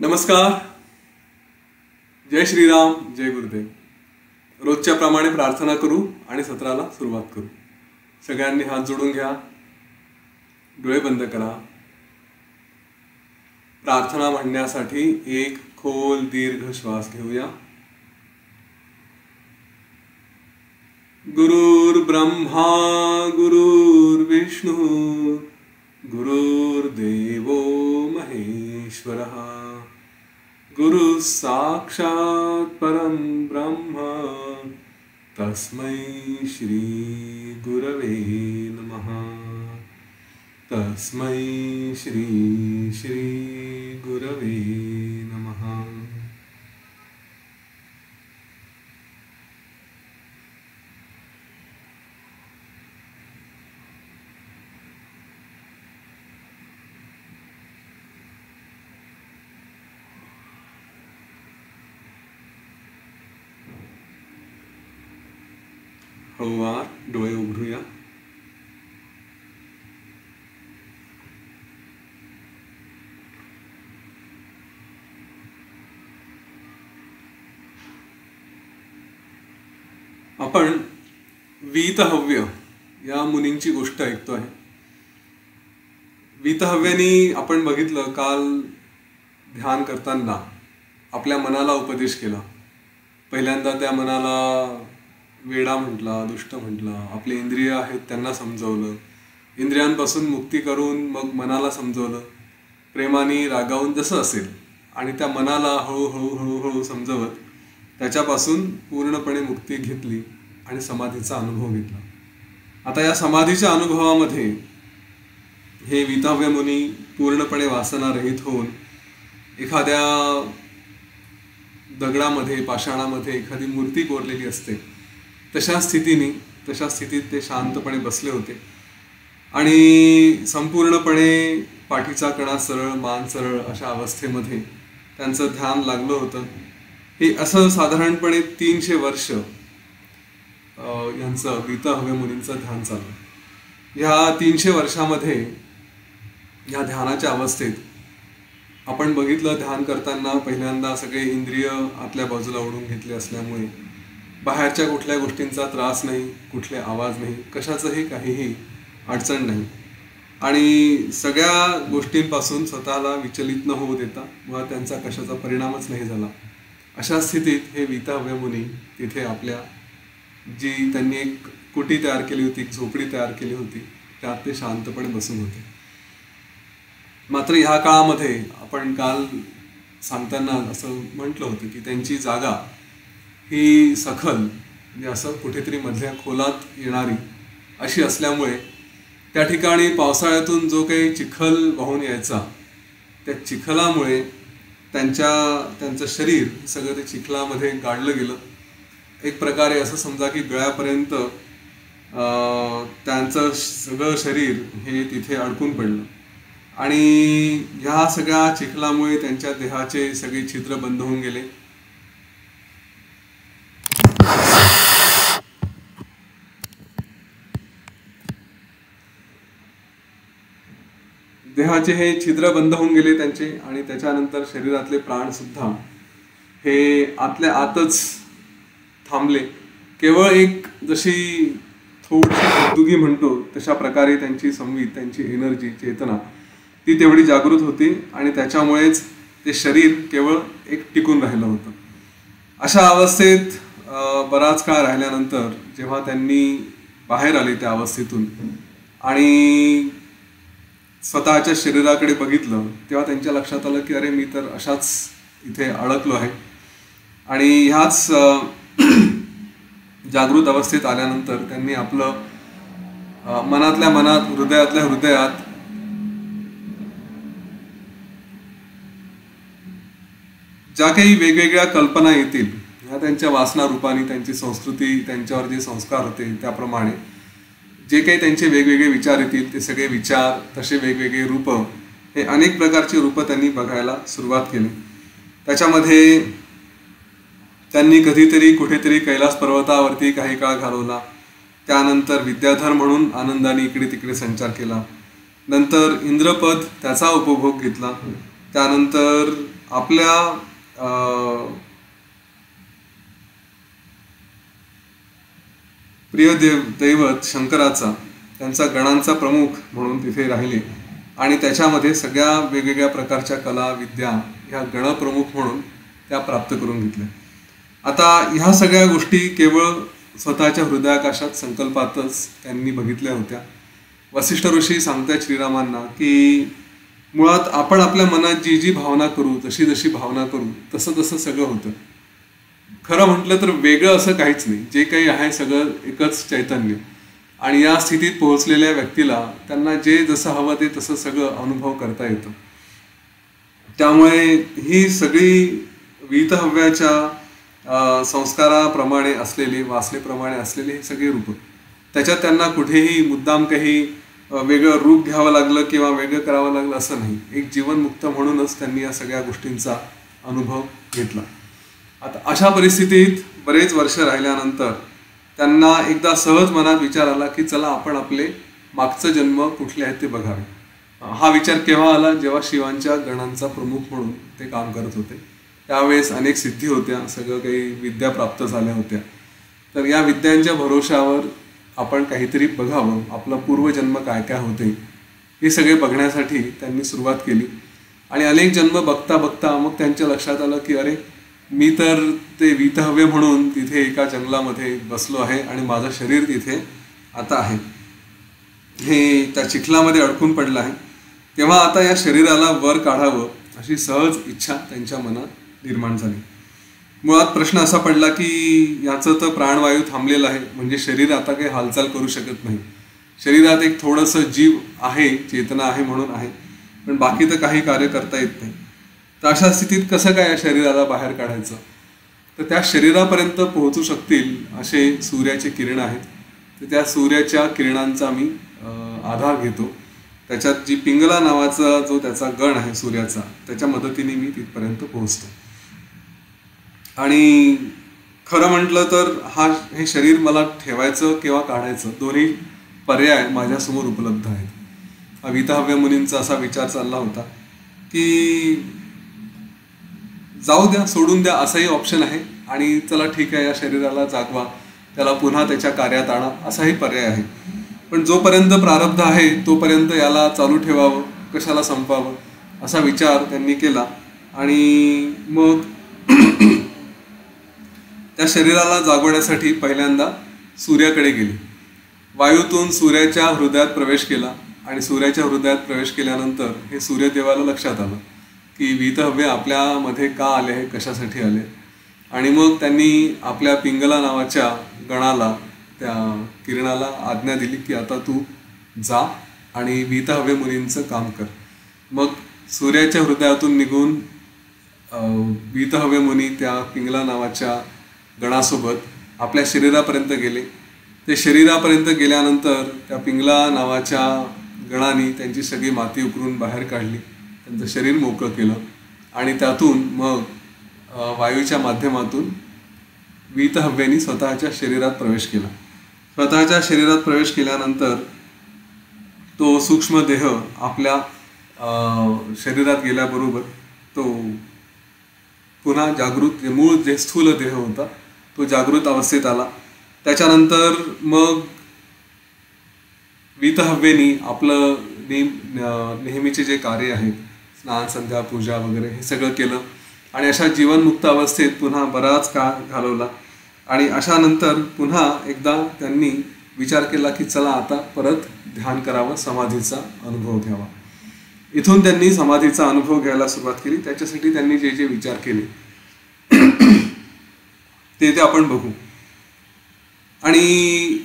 नमस्कार. जय श्रीराम, जय गुरुदेव. रोजच्या प्रमाणे प्रार्थना करू आणि सत्राला सुरुवात करू. सगळ्यांनी हात जोडून घ्या, डोळे बंद करा. प्रार्थना म्हणण्यासाठी एक खोल दीर्घ श्वास घेऊया. गुरुर् ब्रह्मा गुरुर्विष्णू गुरुर्देवो महेश्वरः गुरु साक्षात् परं ब्रह्म तस्मै श्री गुरवे नमः. तस्मै श्री श्री गुरवे नमः. हळूवार डोळे उघडूया. आपण वीतहव्य या मुनींची गोष्ट ऐकतो आहे. वीतहव्यानी आपण बघितलं, काल ध्यान करताना आपल्या मनाला उपदेश केला. पहिल्यांदा त्या मनाला वेडा म्हटला, दुष्ट म्हटला. आपले इंद्रिय आहेत त्यांना समजवलं. इंद्रियांपासून मुक्ती करून मग मनाला समजवलं, प्रेमाने रागावून जसं असेल, आणि त्या मनाला हळूहळू हळूहळू समजवत त्याच्यापासून पूर्णपणे मुक्ती घेतली आणि समाधीचा अनुभव घेतला. आता या समाधीच्या अनुभवामध्ये हे वीतहव्य मुनी पूर्णपणे वासनारहित होऊन एखाद्या दगडामध्ये, पाषाणामध्ये एखादी मूर्ती कोरलेली असते तशा स्थितीत ते शांतपणे बसले होते आणि संपूर्णपणे पाठीचा कणा सरळ, मान सरळ अशा अवस्थेमध्ये त्यांचं ध्यान लागलं होतं. हे असं साधारणपणे 300 वर्ष यांचं वीतहव्य मुनींचं ध्यान चाललं. ह्या 300 वर्षामध्ये ह्या ध्यानाच्या अवस्थेत आपण बघितलं, ध्यान करताना पहिल्यांदा सगळे इंद्रिय आतल्या बाजूला ओढून घेतले असल्यामुळे बाहेरच्या कुठल्या गोष्टींचा त्रास नाही, कुठले आवाज नाही, कशाचंही काहीही अडचण नाही, आणि सगळ्या गोष्टींपासून स्वतःला विचलित न होऊ देता व त्यांचा कशाचा परिणामच नाही झाला. अशा स्थितीत हे वीतहव्य मुनी तिथे आपल्या जी त्यांनी एक कुटी तयार केली होती, झोपडी तयार केली होती, त्यात ते शांतपणे बसून होते. मात्र ह्या काळामध्ये आपण काल सांगताना असं म्हटलं होतं की त्यांची जागा ही सखल, म्हणजे असं कुठेतरी मधल्या खोलात येणारी अशी असल्यामुळे त्या ठिकाणी पावसाळ्यातून जो काही चिखल वाहून यायचा, त्या चिखलामुळे त्यांचं शरीर सगळं ते चिखलामध्ये गाडलं गेलं. एक प्रकारे असं समजा की गळ्यापर्यंत त्यांचं सगळं शरीर हे तिथे अडकून पडलं आणि ह्या सगळ्या चिखलामुळे त्यांच्या देहाचे सगळे छिद्र बंद होऊन गेले. देहाचे हे छिद्र बंद होऊन गेले त्यांचे, आणि त्याच्यानंतर शरीरातले प्राण सुद्धा हे आतल्या आतच थांबले. केवळ एक जशी थोडीशी दुगी म्हणतो तशा प्रकारे त्यांची संवित, त्यांची एनर्जी, चेतना ती तेवढी जागृत होती आणि त्याच्यामुळेच ते शरीर केवळ एक टिकून राहिलं होतं. अशा अवस्थेत बराच काळ राहिल्यानंतर जेव्हा त्यांनी बाहेर आले त्या अवस्थेतून आणि स्वतःच्या शरीराकडे बघितलं, तेव्हा त्यांच्या लक्षात आलं की अरे, मी तर अशाच इथे अडकलो आहे. आणि ह्याच जागृत अवस्थेत आल्यानंतर त्यांनी आपलं मनातल्या मनात, हृदयातल्या हृदयात ज्या काही वेगवेगळ्या कल्पना येतील, ह्या त्यांच्या वासना रूपाने, त्यांची संस्कृती, त्यांच्यावर जे संस्कार होते त्याप्रमाणे जे काही त्यांचे वेगवेगळे विचार येतील, ते सगळे विचार, तसे वेगवेगळे रूप, हे अनेक प्रकारचे रूप त्यांनी बघायला सुरुवात केली. त्याच्यामध्ये त्यांनी कधीतरी कुठेतरी कैलास पर्वतावरती काही काळ घालवला. त्यानंतर विद्याधर म्हणून आनंदाने इकडे तिकडे संचार केला. नंतर इंद्रपद त्याचा उपभोग घेतला. त्यानंतर आपल्या प्रिय दैवत शंकराचा, त्यांचा गणांचा प्रमुख म्हणून तिथे राहिले आणि त्याच्यामध्ये सगळ्या वेगवेगळ्या प्रकारच्या कला विद्या ह्या गणप्रमुख म्हणून त्या प्राप्त करून घेतल्या. आता ह्या सगळ्या गोष्टी केवळ स्वतःच्या हृदयाकाशात संकल्पातच त्यांनी बघितल्या होत्या. वसिष्ठ ऋषी सांगतात श्रीरामांना की मुळात आपण आपल्या मनात जी जी भावना करू, जशी जशी भावना करू, तसं तसं सगळं होतं. खरं म्हटलं तर वेगळं असं काहीच नाही, जे काही आहे सगळं एकच चैतन्य. आणि या स्थितीत पोहोचलेल्या व्यक्तीला त्यांना जे जसं हवं ते तसं सगळं अनुभव करता येतं. त्यामुळे ही सगळी वीतहव्याच्या संस्काराप्रमाणे असलेली, वासनेप्रमाणे असलेली ही सगळी रूपं, त्याच्यात त्यांना कुठेही मुद्दाम काही वेगळं रूप घ्यावं लागलं किंवा वेगळं करावं लागलं असं नाही. एक जीवनमुक्त म्हणूनच त्यांनी या सगळ्या गोष्टींचा अनुभव घेतला. आता अशा परिस्थितीत बरेच वर्ष राहिल्यानंतर त्यांना एकदा सहज मनात विचार आला की चला आपण आपले मागचं जन्म कुठले आहेत ते बघावे. हा विचार केव्हा आला? जेव्हा शिवांच्या गणांचा प्रमुख म्हणून ते काम करत होते. त्यावेळेस अनेक सिद्धी होत्या, सगळं काही विद्या प्राप्त झाल्या होत्या. तर या विद्यांच्या भरोशावर आपण काहीतरी बघावं, आपला पूर्वजन्म काय काय होते हे सगळे बघण्यासाठी त्यांनी सुरुवात केली. आणि अनेक जन्म बघता बघता मग त्यांच्या लक्षात आलं की अरे, मी तर ते वीतहव्य म्हणून तिथे एका जंगलामध्ये बसलो आहे आणि माझं शरीर तिथे आता आहे, हे त्या चिखलामध्ये अडकून पडलं आहे. तेव्हा आता या शरीराला वर काढावं अशी सहज इच्छा त्यांच्या मनात निर्माण झाली. मुळात प्रश्न असा पडला की याचं तर प्राणवायू थांबलेला आहे, म्हणजे शरीर आता काही हालचाल करू शकत नाही. शरीरात एक थोडंसं जीव आहे, चेतना आहे म्हणून आहे, पण बाकी तर काही कार्य करता येत नाही. तर अशा स्थितीत कसं काय या शरीराला बाहेर काढायचं? तर त्या शरीरापर्यंत पोहोचू शकतील असे सूर्याचे किरण आहेत. तर त्या सूर्याच्या किरणांचा मी आधार घेतो. त्याच्यात जी पिंगला नावाचा जो त्याचा गण आहे सूर्याचा, त्याच्या मदतीने मी तिथपर्यंत पोहोचतो. आणि खरं म्हटलं तर हे शरीर मला ठेवायचं किंवा काढायचं दोन्ही पर्याय माझ्यासमोर उपलब्ध आहेत. वीतहव्य मुनींचा असा विचार चालला होता की जाऊ द्या, सोडून द्या, असाही ऑप्शन आहे. आणि चला ठीक आहे, या शरीराला जागवा, त्याला पुन्हा त्याच्या कार्यात आणा, असाही पर्याय आहे. पण जोपर्यंत प्रारब्ध आहे तोपर्यंत याला चालू ठेवावं, कशाला संपवावं, असा विचार त्यांनी केला. आणि मग त्या शरीराला जागवण्यासाठी पहिल्यांदा सूर्याकडे गेली. वायूतून सूर्याच्या हृदयात प्रवेश केला आणि सूर्याच्या हृदयात प्रवेश केल्यानंतर हे सूर्यदेवाला लक्षात आलं की वीतहव्य आपल्यामध्ये का आले आहे, कशासाठी आले. आणि मग त्यांनी आपल्या पिंगला नावाच्या गणाला, त्या किरणाला आज्ञा दिली की आता तू जा आणि वीतहव्य मुनींचं काम कर. मग सूर्याच्या हृदयातून निघून वीतहव्य मुनी त्या पिंगला नावाच्या गणासोबत आपल्या शरीरापर्यंत गेले. ते शरीरापर्यंत गेल्यानंतर त्या पिंगला नावाच्या गणाने त्यांची सगळी माती उकरून बाहेर काढली, त्यांचं शरीर मोकळं केलं आणि त्यातून मग वायूच्या माध्यमातून वीतहव्यानी स्वतःच्या शरीरात प्रवेश केला. स्वतःच्या शरीरात प्रवेश केल्यानंतर तो सूक्ष्म देह आपल्या शरीरात गेल्याबरोबर तो पुन्हा जागृत, मूळ जे स्थूल देह होता तो जागृत अवस्थेत आला. त्याच्यानंतर मग वीतहव्यनी आपलं नेहमीचे जे कार्य आहेत, स्नान, संध्या, पूजा वगैरे हे सगळं केलं आणि अशा जीवनमुक्त अवस्थेत पुन्हा बराच काळ घालवला. आणि अशा नंतर पुन्हा एकदा त्यांनी विचार केला की चला आता परत ध्यान करावं, समाधीचा अनुभव घ्यावा. इथून त्यांनी समाधीचा अनुभव घ्यायला सुरुवात केली. त्याच्यासाठी त्यांनी जे जे विचार केले ते आपण बघू. आणि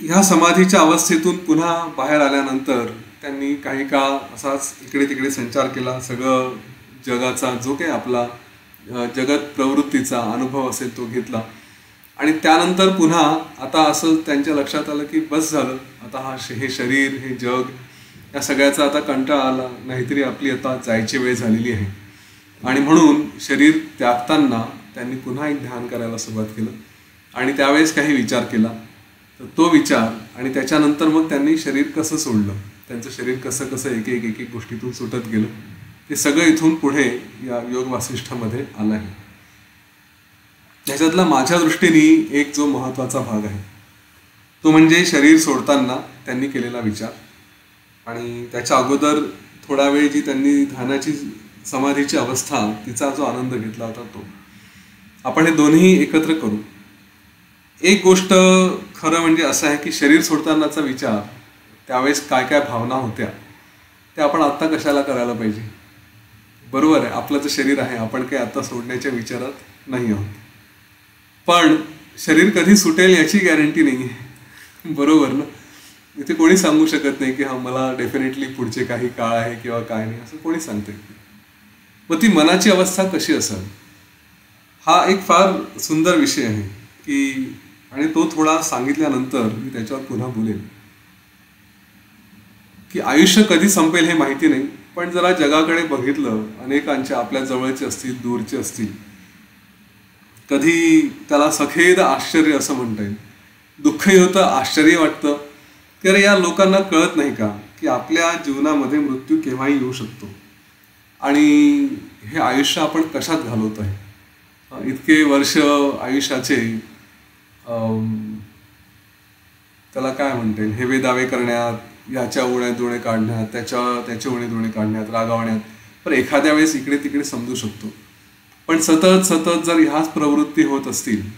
ह्या समाधीच्या अवस्थेतून पुन्हा बाहेर आल्यानंतर त्यांनी काही काळ असाच इकडे तिकडे संचार केला. सगळं जगाचा जो काही आपला जगत प्रवृत्तीचा अनुभव असेल तो घेतला. आणि त्यानंतर पुन्हा आता असं त्यांच्या लक्षात आलं की बस झालं, आता हे शरीर, हे जग, या सगळ्याचा आता कंटाळा आला, नाहीतरी आपली आता जायची वेळ झालेली आहे. आणि म्हणून शरीर त्यागताना त्यांनी पुन्हा एक ध्यान करायला सुरुवात केलं आणि त्यावेळेस काही विचार केला. तर तो विचार आणि त्याच्यानंतर मग त्यांनी शरीर कसं सोडलं, त्यांचं शरीर कसं कसं एक एक गोष्टीतून सुटत गेलं ते सगळं इथून पुढे या योग वासिष्ठामध्ये आलं आहे. ह्याच्यातला माझ्या दृष्टीने एक जो महत्त्वाचा भाग आहे तो म्हणजे शरीर सोडताना त्यांनी केलेला विचार, आणि त्याच्या अगोदर थोडा वेळ जी त्यांनी ध्यानाची समाधीची अवस्था तिचा जो आनंद घेतला होता तो. आपण हे दोन्ही एकत्र करू. एक गोष्ट खरं म्हणजे असं आहे की शरीर सोडतानाचा विचार त्यावेळेस काय काय भावना होत्या त्या आपण आत्ता कशाला करायला पाहिजे. बरोबर आहे, आपलं तर शरीर आहे, आपण काही आता सोडण्याच्या विचारात नाही आहोत. पण शरीर कधी सुटेल याची गॅरंटी नाही आहे, बरोबर ना. इथे कोणी सांगू शकत नाही की हा मला डेफिनेटली पुढचे काही काळ आहे किंवा काय नाही, असं कोणी सांगते. मग ती मनाची अवस्था कशी असेल हा एक फार सुंदर विषय आहे की, आणि तो थोडा सांगितल्यानंतर मी त्याच्यावर पुन्हा बोलेन की आयुष्य कधी संपेल हे माहिती नाही, पण जरा जगाकडे बघितलं, अनेकांच्या आपल्या जवळचे असतील दूरचे असतील, कधी त्याला सखेद आश्चर्य असं म्हणता येईल. दुःखही होतं, आश्चर्य वाटतं की अरे या लोकांना कळत नाही का की आपल्या जीवनामध्ये मृत्यू केव्हाही येऊ शकतो, आणि हे आयुष्य आपण कशात घालवत आहे. इतके वर्ष आयुष्याचे त्याला काय म्हणता येईल, हेवे दावे करण्यात, याच्या उणे दोणे काढण्यात, त्याचे उणे दोणे काढण्यात, रागावण्यात, पण एखाद्या वेळेस इकडे तिकडे समजू शकतो. पण सतत सतत जर ह्याच प्रवृत्ती होत असतील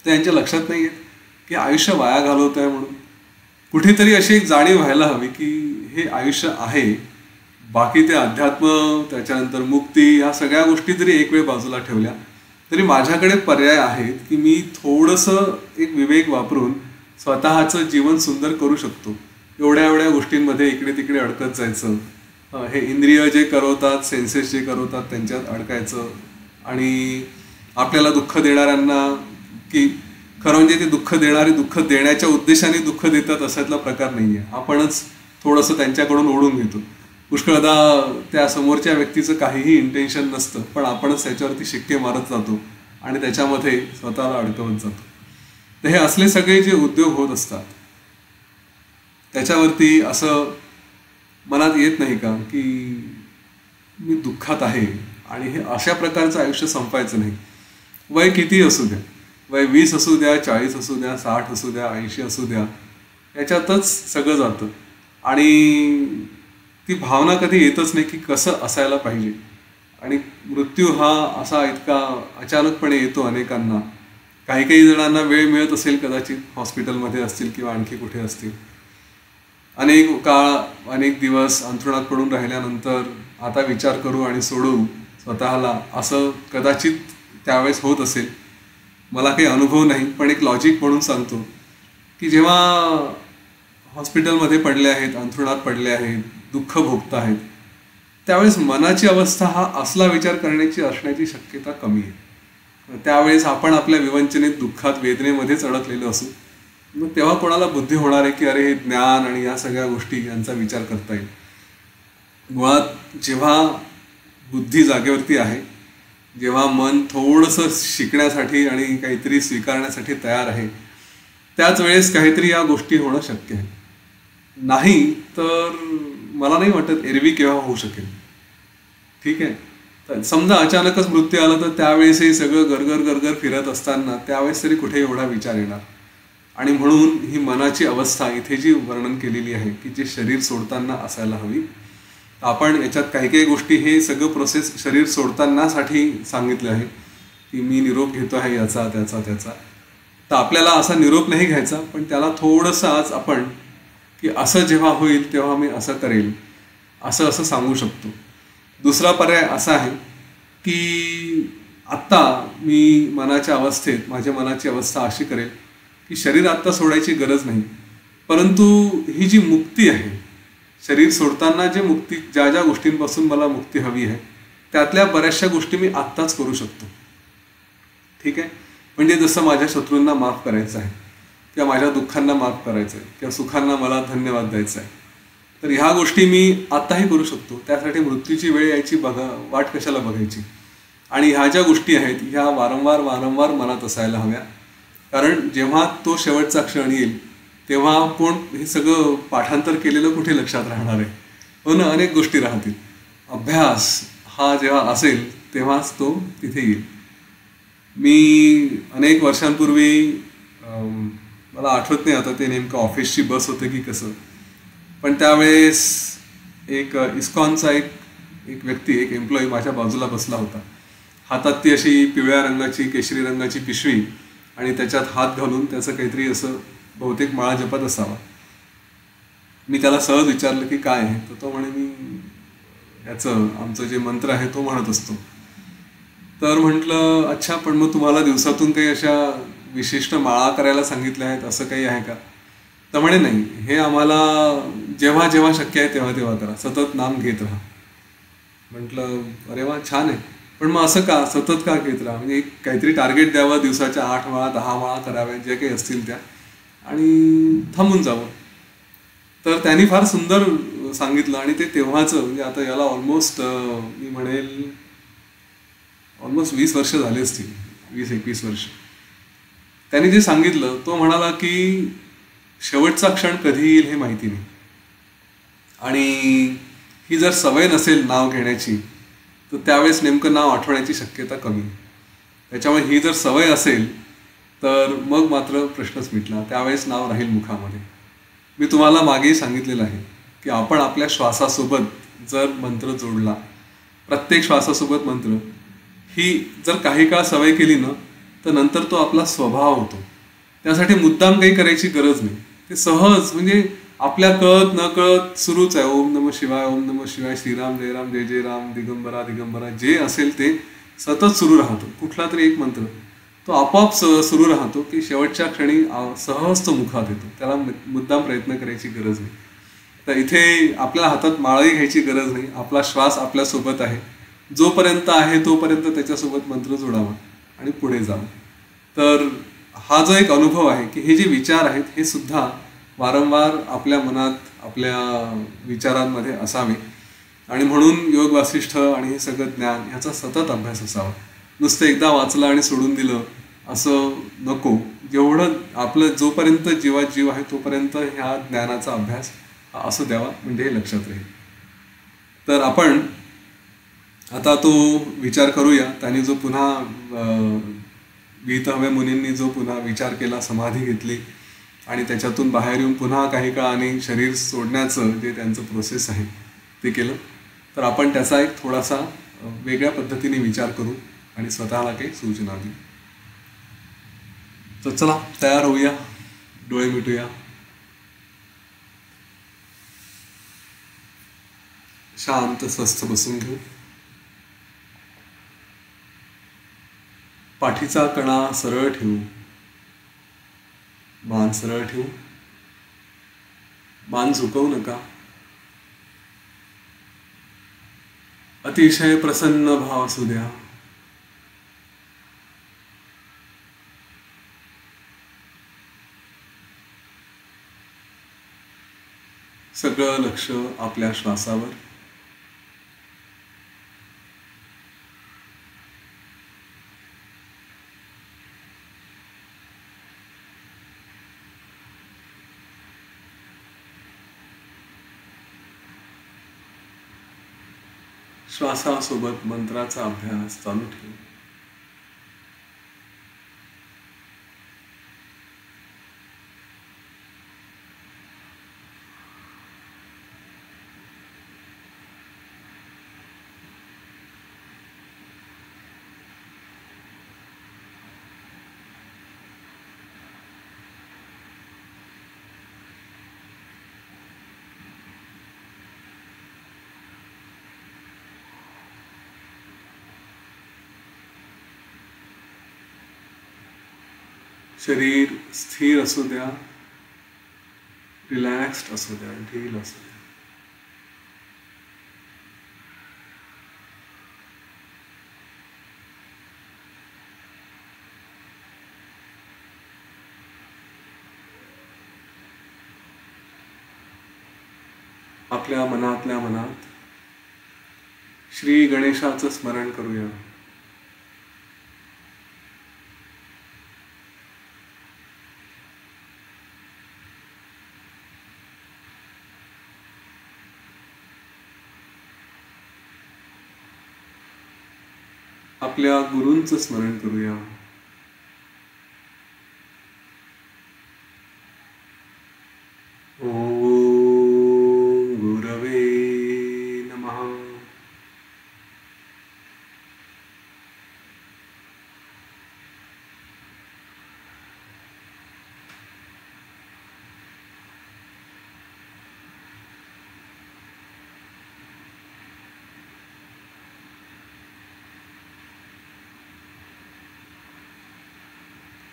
तर यांच्या लक्षात नाही येत की आयुष्य वाया घालवत आहे म्हणून. कुठेतरी अशी एक जाणीव व्हायला हवी की हे आयुष्य आहे, बाकी ते अध्यात्म, त्याच्यानंतर मुक्ती, ह्या सगळ्या गोष्टी जरी एक वेळ बाजूला ठेवल्या तरी माझ्याकडे पर्याय आहेत की मी थोडंसं एक विवेक वापरून स्वतःचं जीवन सुंदर करू शकतो. एवढ्या गोष्टींमध्ये इकडे तिकडे अडकत जायचं, हे इंद्रिय जे करवतात, सेन्सेस जे करवतात त्यांच्यात अडकायचं, आणि आपल्याला दुःख देणाऱ्यांना, की खरं म्हणजे ते दुःख देणारे दुःख देण्याच्या उद्देशाने दुःख देतात अशातला प्रकार नाही आहे. आपणच थोडंसं त्यांच्याकडून ओढून घेतो. पुष्कळदा त्या समोरच्या व्यक्तीचं काहीही इंटेन्शन नसतं, पण आपणच त्याच्यावरती शिक्के मारत जातो आणि त्याच्यामध्ये स्वतःला अडकवत जातो. तर हे असले सगळे जे उद्योग होत असतात त्याच्यावरती असं मनात येत नाही का की मी दुःखात आहे आणि हे अशा प्रकारचं आयुष्य संपायचं नाही. वय किती असू द्या, वय 20 असू द्या, 40 असू द्या, 60 असू द्या, 80 असू द्या, याच्यातच सगळं जातं. आणि ती भावना कधी येतच नाही की कसं असायला पाहिजे. आणि मृत्यू हा असा इतका अचानकपणे येतो अनेकांना. काही जणांना वेळ मिळत असेल, कदाचित हॉस्पिटलमध्ये असतील किंवा आणखी कुठे असतील. अनेक काळ, अनेक दिवस अंथरुणात पडून राहिल्यानंतर आता विचार करू आणि सोडू स्वतःला, असं कदाचित त्यावेळेस होत असेल. मला काही अनुभव नाही, पण एक लॉजिक म्हणून सांगतो की जेव्हा हॉस्पिटलमध्ये पडले आहेत, अंथरुणात पडले आहेत, दुःख भोगत आहेत, त्यावेळेस मनाची अवस्था हा असला विचार करण्याची असण्याची शक्यता कमी आहे. त्यावेळेस आपण आपल्या विवंचनेत, दुःखात, वेदनेमध्येच अडकलेलो असू. मग तेव्हा कोणाला बुद्धी होणार आहे की अरे हे ज्ञान आणि या सगळ्या गोष्टी यांचा विचार करता येईल. मुळात जेव्हा बुद्धी जागेवरती आहे, जेव्हा मन थोडंसं शिकण्यासाठी आणि काहीतरी स्वीकारण्यासाठी तयार आहे, त्याच वेळेस काहीतरी या गोष्टी होणं शक्य आहे. नाही तर मला नाही वाटत एरवी केव्हा होऊ शकेल. ठीक आहे, तर समजा अचानकच मृत्यू आला तर त्यावेळेस हे सगळं गरगर फिरत असताना त्यावेळेस तरी कुठे एवढा विचार येणार. आणि म्हणून ही मनाची अवस्था इथे जी वर्णन केलेली आहे की जे शरीर सोडताना असायला हवी. आपण याच्यात काही गोष्टी हे सगळं प्रोसेस शरीर सोडतानासाठी सांगितलं आहे की मी निरोप घेतो आहे याचा त्याचा. तर आपल्याला असा निरोप नाही घ्यायचा, पण त्याला थोडंसं आज आपण की असं जेव्हा होईल तेव्हा मी असं करेल असं सांगू शकतो. दुसरा पर्याय असा आहे की आत्ता मी मनाच्या अवस्थेत, माझ्या मनाची अवस्था अशी करेल की शरीर आत्ता सोडायची गरज नाही, परंतु ही जी मुक्ती आहे, शरीर सोडताना जे मुक्ती, ज्या गोष्टींपासून मला मुक्ती हवी आहे त्यातल्या बऱ्याचशा गोष्टी मी आत्ताच करू शकतो. ठीक आहे, म्हणजे जसं माझ्या शत्रूंना माफ करायचं आहे, किंवा माझ्या दुःखांना माफ करायचं आहे, किंवा सुखांना मला धन्यवाद द्यायचा आहे, तर ह्या गोष्टी मी आत्ताही करू शकतो. त्यासाठी मृत्यूची वेळ यायची वाट कशाला बघायची. आणि ह्या ज्या गोष्टी आहेत ह्या वारंवार मनात असायला हव्या, कारण जेव्हा तो शेवटचा क्षण येईल तेव्हा कोण हे सगळं पाठांतर केलेलं कुठे लक्षात राहणार आहे. हो ना, अनेक गोष्टी राहतील. अभ्यास हा जेव्हा असेल तेव्हाच तो तिथे येईल. मी अनेक वर्षांपूर्वी मला आठवत नाही आता ते नेमकं ऑफिसची बस होतं की कसं, पण त्यावेळेस एक इस्कॉनचा एक एक व्यक्ती, एक एम्प्लॉई माझ्या बाजूला बसला होता. हातात ती अशी पिवळ्या रंगाची, केशरी रंगाची पिशवी आणि त्याच्यात हात घालून त्याचं काहीतरी असं बहुतेक माळा जपत असावा. मी त्याला सहज विचारलं की काय आहे, तर तो म्हणे मी याचं आमचं जे मंत्र आहे तो म्हणत असतो. तर म्हटलं अच्छा, पण मग तुम्हाला दिवसातून काही अशा विशिष्ट माळा करायला सांगितल्या आहेत असं काही आहे का? तर म्हणे नाही, हे आम्हाला जेव्हा जेव्हा शक्य आहे तेव्हा तेव्हा करा, सतत नाम घेत राहा. म्हटलं अरे वा, छान आहे. पण मग असं का सतत का घेत राहा? म्हणजे एक काहीतरी टार्गेट द्यावं, दिवसाच्या 8 माळा 10 माळा कराव्या ज्या काही असतील त्या, आणि थांबून जावं. तर त्यांनी फार सुंदर सांगितलं आणि ते तेव्हाचं, म्हणजे आता याला ऑलमोस्ट मी म्हणेल ऑलमोस्ट 20 वर्ष झाले असतील, 20-21 वर्ष. त्यांनी जे सांगितलं तो म्हणाला की शेवटचा क्षण कधी येईल हे माहिती नाही, आणि ही जर सवय नसेल नाव घेण्याची तर त्यावेळेस नेमकं नाव आठवण्याची शक्यता कमी. त्याच्यामुळे ही जर सवय असेल तर मग मात्र प्रश्नच मिटला, त्यावेळेस नाव राहील मुखामध्ये. मी तुम्हाला मागेही सांगितलेलं आहे की आपण आपल्या श्वासासोबत जर मंत्र जोडला, प्रत्येक श्वासासोबत मंत्र, ही जर काही काळ सवय केली ना तर नंतर तो आपला स्वभाव होतो. त्यासाठी मुद्दाम काही करायची गरज नाही, ते सहज म्हणजे आपल्या कळत न कळत सुरूच आहे. ओम नमः शिवाय, ओम नमः शिवाय, श्रीराम जय राम, जय जय राम, दिगंबरा दिगंबरा, जे असेल ते सतत सुरू राहतो. कुठला तरी एक मंत्र तो आपोआप सुरू राहतो की शेवटच्या क्षणी सहज तो मुखात येतो. त्याला मुद्दाम प्रयत्न करायची गरज नाही. तर इथे आपल्या हातात माळही घ्यायची गरज नाही, आपला श्वास आपल्यासोबत आहे, जोपर्यंत आहे तोपर्यंत त्याच्यासोबत मंत्र जोडावा आणि पुढे जावं. तर हा जो एक अनुभव आहे की हे जे विचार आहेत हे सुद्धा वारंवार आपल्या मनात, आपल्या विचारांमध्ये असावे, आणि म्हणून योग वासिष्ठ आणि हे सगळं ज्ञान ह्याचा सतत अभ्यास असावा. नुसतं एकदा वाचलं आणि सोडून दिलं असं नको. जेवढं आपलं जोपर्यंत जीवात जीव आहे तोपर्यंत ह्या ज्ञानाचा अभ्यास हा असं द्यावा, म्हणजे हे लक्षात राहील. तर आपण आता तो विचार करूया. त्यांनी जो पुन्हा वीतहव्य मुनींनी जो पुन्हा विचार केला, समाधी घेतली आणि त्याच्यातून बाहेर येऊन पुन्हा काही काळाने शरीर सोडण्याचं जे त्यांचं प्रोसेस आहे ते केलं. तर आपण त्याचा एक थोडासा वेगळ्या पद्धतीने विचार करू आणि स्वतःला काही सूचना देऊ. तर चला तयार होऊया, डोळे मिटूया, शांत स्वस्थ बसून घेऊ. पाठीचा कणा सरळ ठेवू, मान सरळ ठेवू, मान झुकवू नका. अतिशय प्रसन्न भाव असू द्या. सगळं लक्ष आपल्या श्वासावर. श्वासासोबत मंत्राचा अभ्यास चालू ठेवू. शरीर स्थिर असू द्या, रिलॅक्स्ड असू द्या, ढील असू द्या. आपल्या मनातल्या मनात श्री गणेशाचं स्मरण करूया. आपल्या गुरूंचं स्मरण करूया. ओम गुरवे नमः.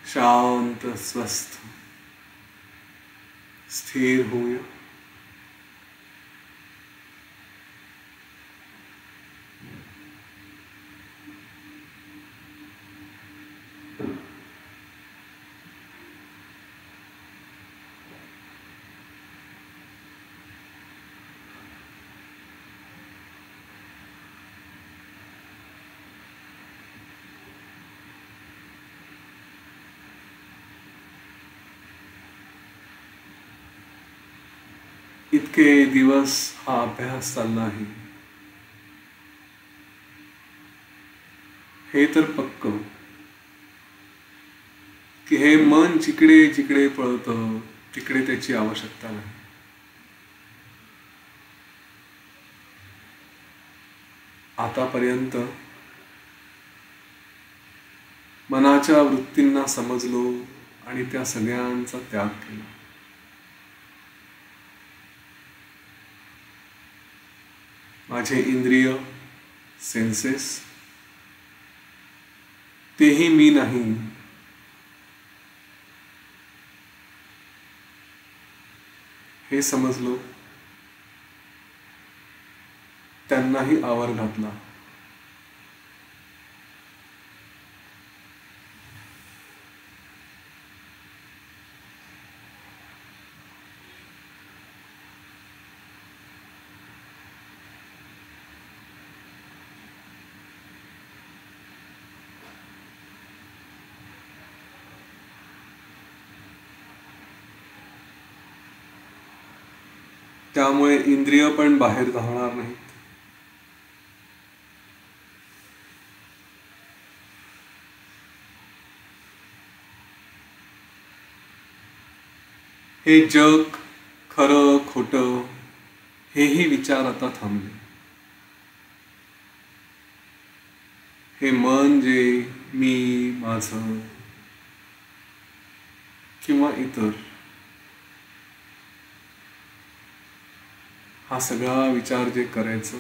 शांत, स्वस्थ, स्थिर होऊया. इतके दिवस हा अभ्यास चालला आहे हे तर पक्क की हे मन जिकडे जिकडे पळतं तिकडे त्याची आवश्यकता नाही. आतापर्यंत मनाच्या वृत्तींना समजलो आणि त्या सगळ्यांचा त्याग केला. माझे इंद्रिय, सेन्सेस, तेही मी नाही. हे समजलो, त्यांनाही आवर घातला. त्यामुळे इंद्रिय पण बाहेर धावणार नाहीत. हे जग खरं खोटं हेही विचार आता थांबले. हे मन जे मी, माझं किंवा इतर, हा सगळा विचार जे करायचं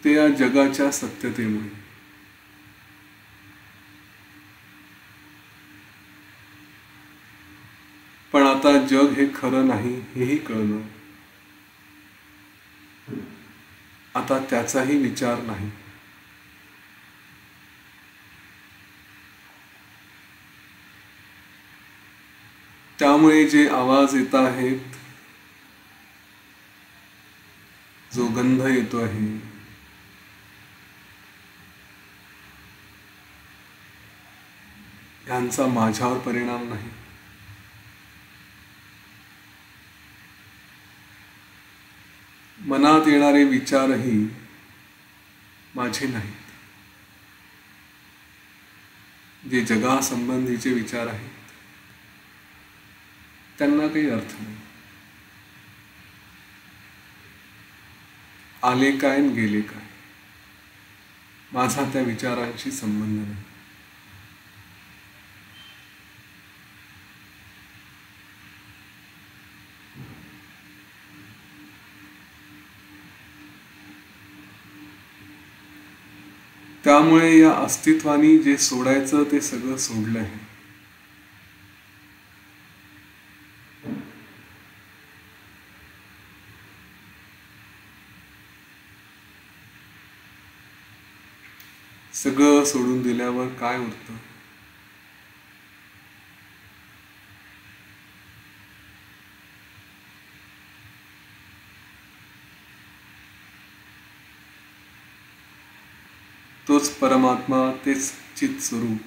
ते या जगाच्या सत्यतेमुळे. पण आता जग हे खरं नाही हेही कळलं. आता त्याचाही विचार नाही. त्यामुळे जे आवाज येत आहेत, जो गंध येतो आहे, यांचा माझ्यावर परिणाम नाही. मनात येणारे विचारही माझे नाहीत. जे जगासंबंधीचे विचार आहेत त्यांना काही अर्थ नाही. आले काय न गेले काय, माझा त्या विचारांशी संबंध नाही. त्यामुळे या अस्तित्वानी जे सोडायचं ते सगळं सोडलं आहे. सगळं सोडून दिल्यावर काय उरतं? तोच परमात्मा, तेच चित स्वरूप.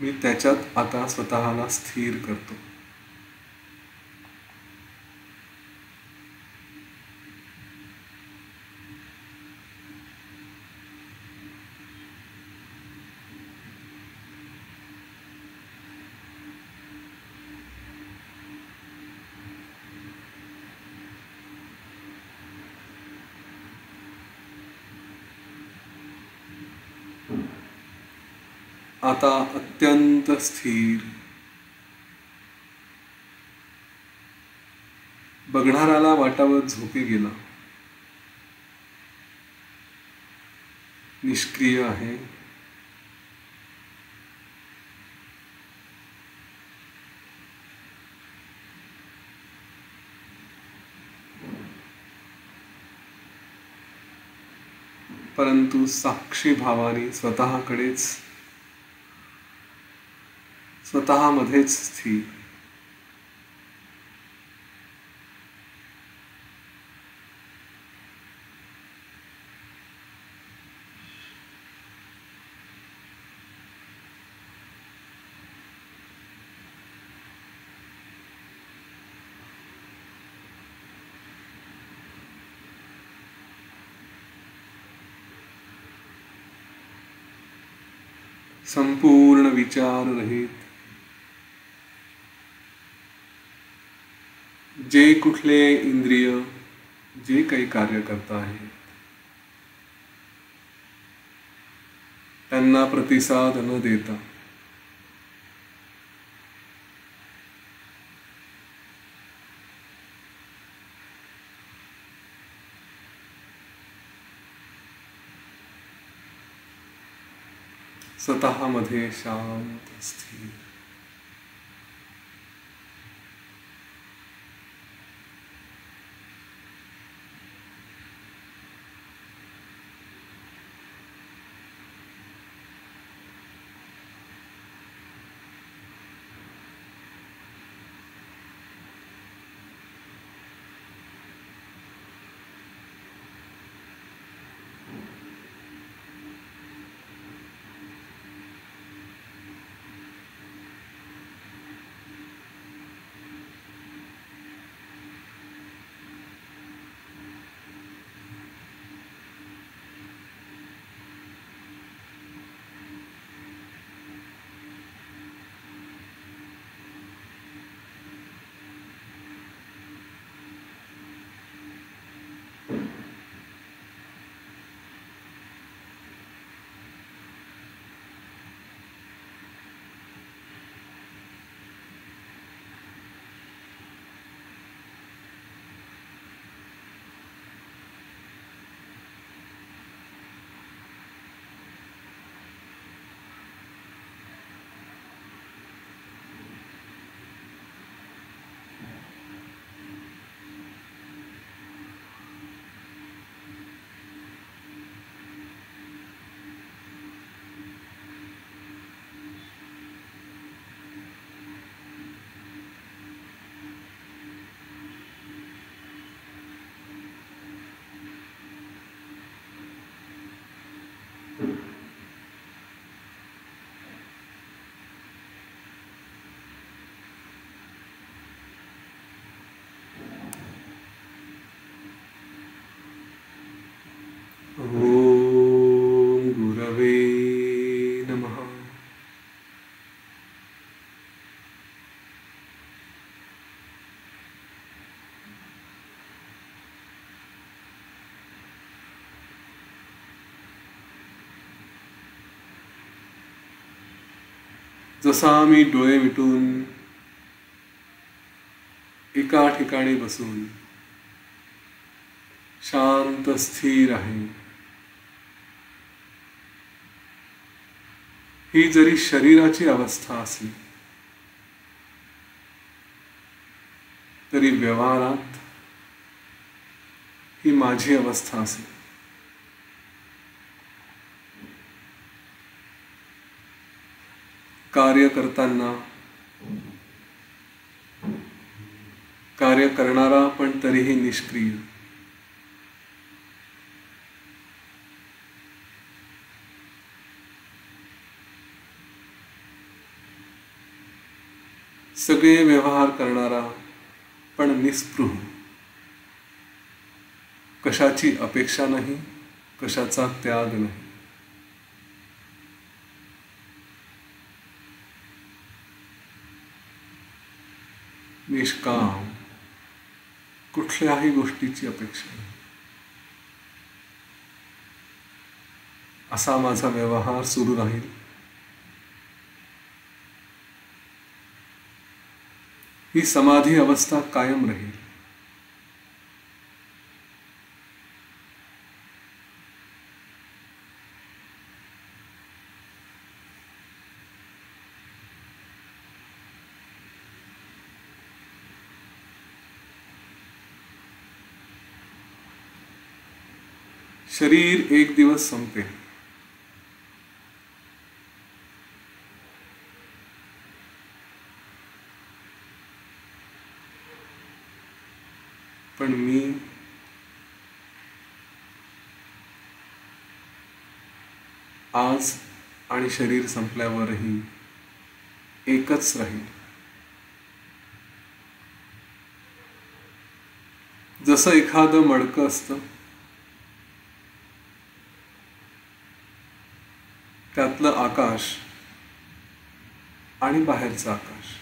मी त्याच्यात आता स्वतःला स्थिर करतो. आता अत्यंत स्थिर. बघणाऱ्याला वाटावं झोपी गेला. निष्क्रिय आहे. परंतु साक्षी भावाने स्वतःमध्येच स्थिर. संपूर्ण विचार रहित. जे कुठले इंद्रिय जे काही कार्य करता आहे त्यांना प्रतिसाद न देता स्वतःमध्ये शांत स्थिर. ओम गुरवे नमः. जसा मी डोळे मिटून एका ठिकाणी बसून शांत स्थिर आहे, ही जरी शरीराची अवस्था असली तरी व्यवहारात ही माझी अवस्था असेल. कार्य करताना कार्य करणारा पण तरीही निष्क्रिय. सगळे व्यवहार करणारा पण निस्पृह, कशाची अपेक्षा नाही, कशाचा त्याग नाही. निष्काम, कुठल्याही गोष्टीची अपेक्षा नाही, असा माझा व्यवहार सुरू राहील. ही समाधी अवस्था कायम राहील. शरीर एक दिवस संपेल. पण मी आज आणि शरीर संपल्यावरही एकच राहील. जसं एखादं मडकं असतं, त्यातलं आकाश आणि बाहेरचं आकाश.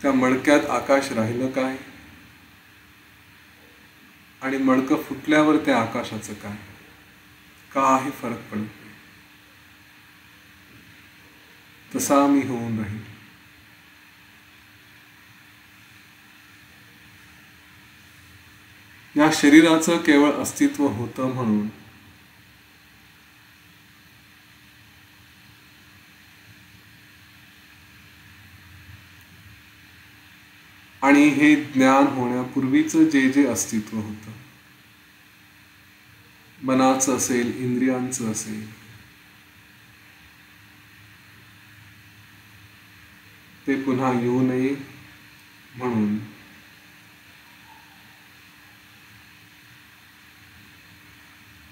त्या मडक्यात आकाश राहिलं काय आणि मडकं फुटल्यावर त्या आकाशाचं काय, काही फरक पडत नाही. तसा मी होऊन राहील. या शरीराचं केवळ अस्तित्व होतं म्हणून आणि हे ज्ञान होण्यापूर्वीचं जे जे अस्तित्व होतं, मनाचं असेल, इंद्रियांचं असेल, ते पुन्हा येऊ नये म्हणून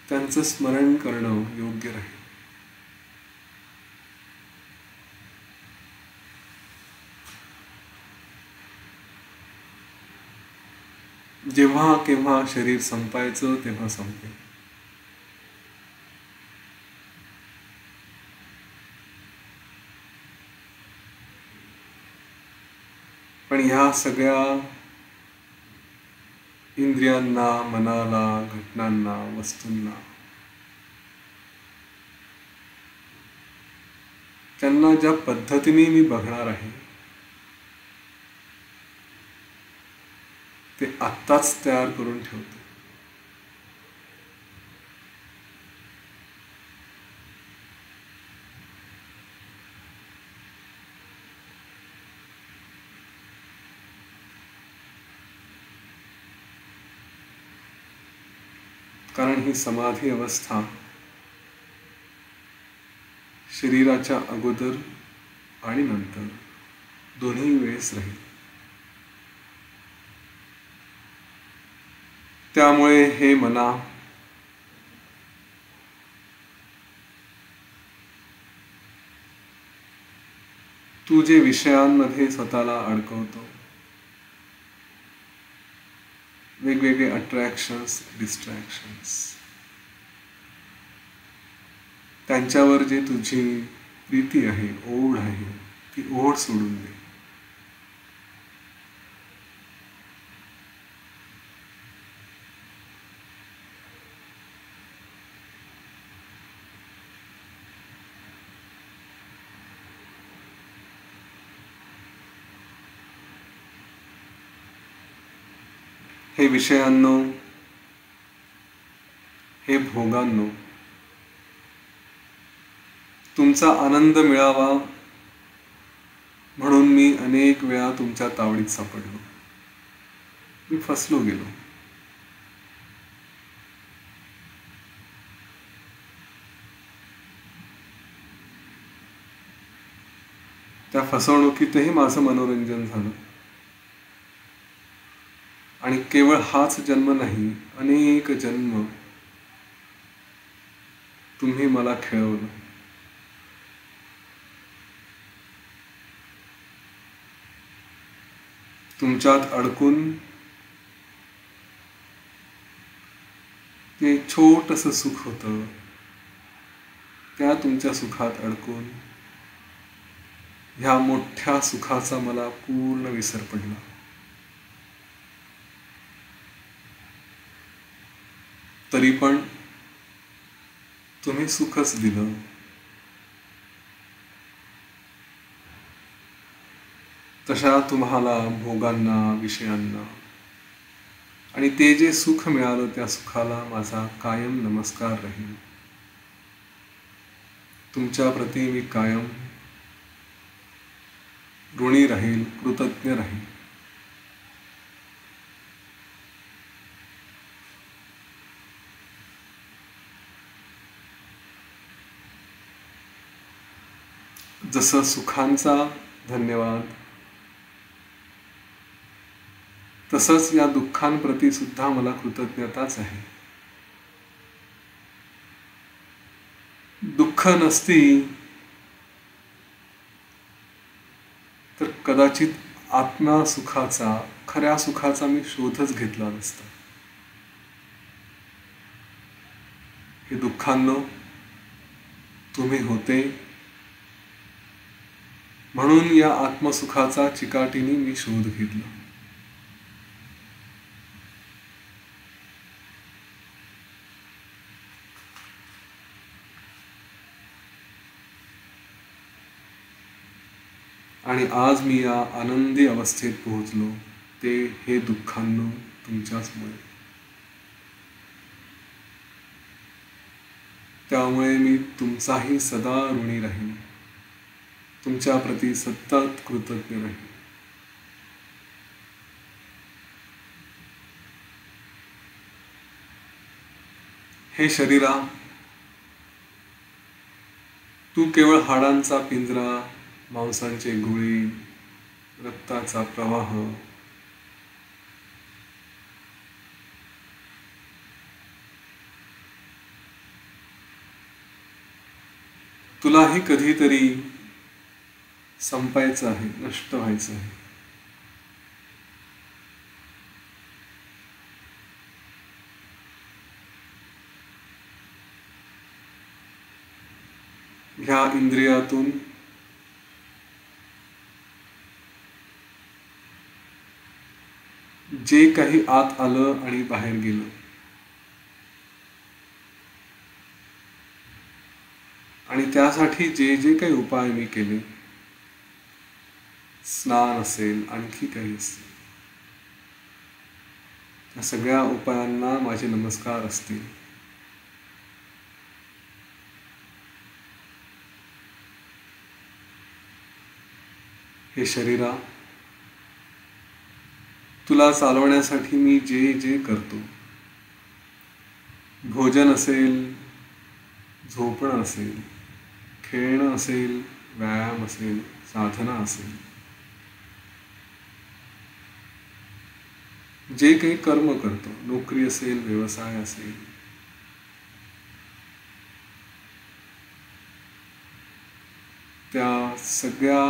त्यांचं स्मरण करणं योग्य राहील. जेव्हा केव्हा शरीर संपायचं तेव्हा संपेल. पण ह्या सगळ्या इंद्रियांना, मनाला, घटनांना, वस्तूंना, त्यांना ज्या पद्धतीने मी बघणार आहे ते आत्ताच तयार करून ठेवतो. कारण ही समाधी अवस्था शरीराच्या अगोदर आणि नंतर दोन्ही वेळेस राहील. त्यामुळे हे मना, तू जे विषयांमध्ये स्वतःला अडकवतो, वेगवेगळे अट्रॅक्शन्स, डिस्ट्रॅक्शन्स, त्यांच्यावर जे तुझी प्रीती आहे, ओढ आहे, ती ओढ सोडून दे. हे विषयांनो, हे भोगांनो, तुमचा आनंद मिळावा म्हणून मी अनेक वेळा तुमच्या तावडीत सापडलो. मी फसलो गेलो. त्या फसवणुकीतही माझं मनोरंजन झालं. आणि केवळ हाच जन्म नाही, अनेक जन्म तुम्ही मला खेळवलं. तुमच्यात अडकून ते छोटंसं सुख होतं, त्या तुमच्या सुखात अडकून ह्या मोठ्या सुखाचा मला पूर्ण विसर पडला. तरी पण तुम्ही सुखच दिलं. तशा तुम्हाला भोगांना, विषयांना आणि ते जे सुख मिळालं त्या सुखाला माझा कायम नमस्कार राहील. तुमच्या प्रती मी कायम ऋणी राहील, कृतज्ञ राहील. जसं सुखांचा धन्यवाद, तसंच या दुःखांप्रती सुद्धा मला कृतज्ञताच आहे. दुःख नसती तर कदाचित आत्मसुखाचा, खऱ्या सुखाचा मी शोधच घेतला नसता. हे दुःखांनो तुम्ही होते, म्हणून या आत्मसुखाचा चिकाटीने मी शोध घेतला. आणि आज मी या आनंदी अवस्थेत पोहोचलो, ते हे दुःखांनो तुमच्याचमुळे. त्यामुळे मी तुमचाही सदा ऋणी राहीन, तुमच्या प्रती सतत कृतज्ञ राहीन. हे शरीरा, तू केवळ हाडांचा पिंजरा, मांसांचे गोळे, रक्ताचा प्रवाह, तुलाही कधीतरी संपायचं आहे, नष्ट व्हायचं आहे. ह्या इंद्रियातून जे काही आत आलं आणि बाहेर गेलं, आणि त्यासाठी जे जे काही उपाय मी केले, स्नान असेल, आणखी काही असेल, त्या सगळ्या उपायांना माझे नमस्कार असतील. हे शरीरा, तुला चालवण्यासाठी मी जे जे करतो, भोजन असेल, झोपणं असेल, खेळणं असेल, व्यायाम असेल, साधना असेल, जे काही कर्म करतो, नोकरी असेल, व्यवसाय असेल, त्या सगळ्या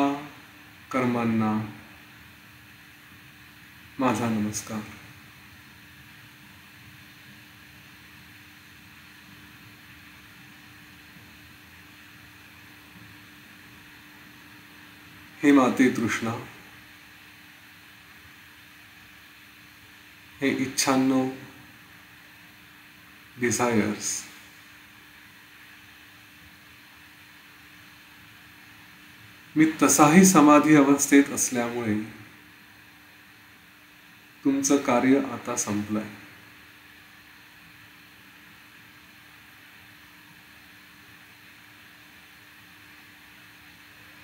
कर्मांना माझा नमस्कार. हे माते तृष्णा, हे इच्छांनो, डिझायर्स, मी तसाही समाधी अवस्थेत असल्यामुळे तुमचं कार्य आता संपलंय.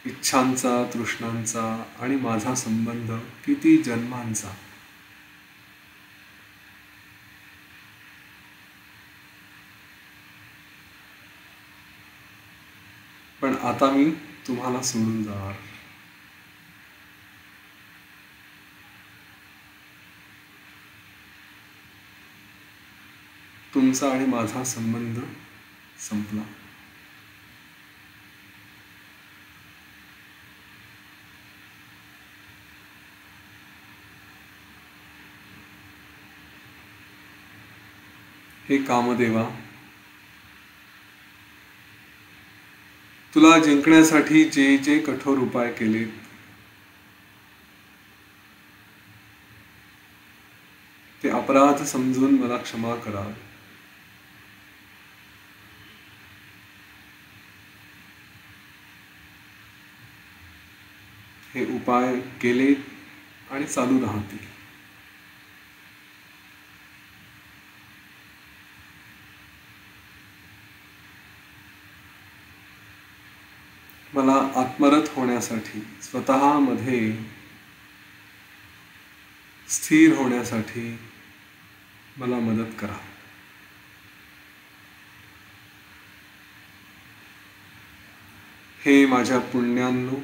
इच्छांचा, तृष्णांचा आणि माझा संबंध किती जन्मांचा, पण आता मी तुम्हाला सोडून जाणार. तुमचा आणि माझा संबंध संपला. हे कामदेवा, तुला जिंकण्यासाठी जे जे कठोर उपाय केलेत ते अपराध समजून मला क्षमा करा. हे उपाय केले आणि चालू राहतील. मला आत्मरत होण्यासाठी, स्वतःमध्ये स्थिर होण्यासाठी मला मदत करा. हे माझ्या पुण्यांनो,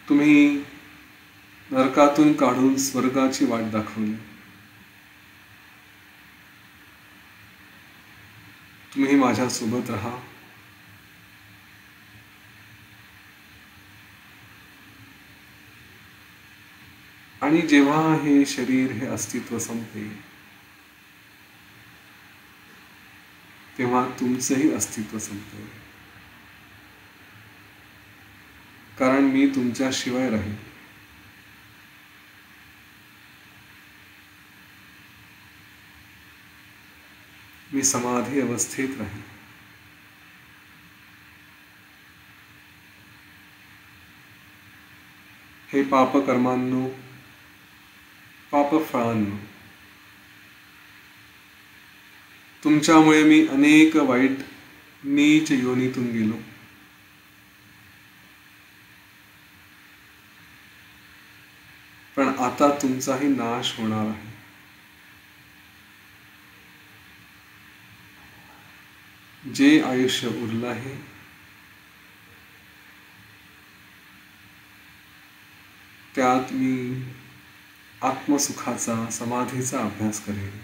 तुम्ही नरकातून काढून स्वर्गाची वाट दाखवली. तुम्ही माझ्यासोबत राहा. आणि जेव्हा हे शरीर, हे अस्तित्व संपेल, तेव्हा तुमचंही अस्तित्व संपेल. कारण मी तुमच्याशिवाय राहील. मी समाधी अवस्थेत राहील. हे पापकर्मांनो, पापफळांनो, तुमच्यामुळे मी अनेक वाईट नीच योनीतून गेलो. पण आता तुमचाही नाश होणार आहे. जे आयुष्य उरलं आहे त्यात मी आत्मसुखाचा, समाधीचा अभ्यास करेन.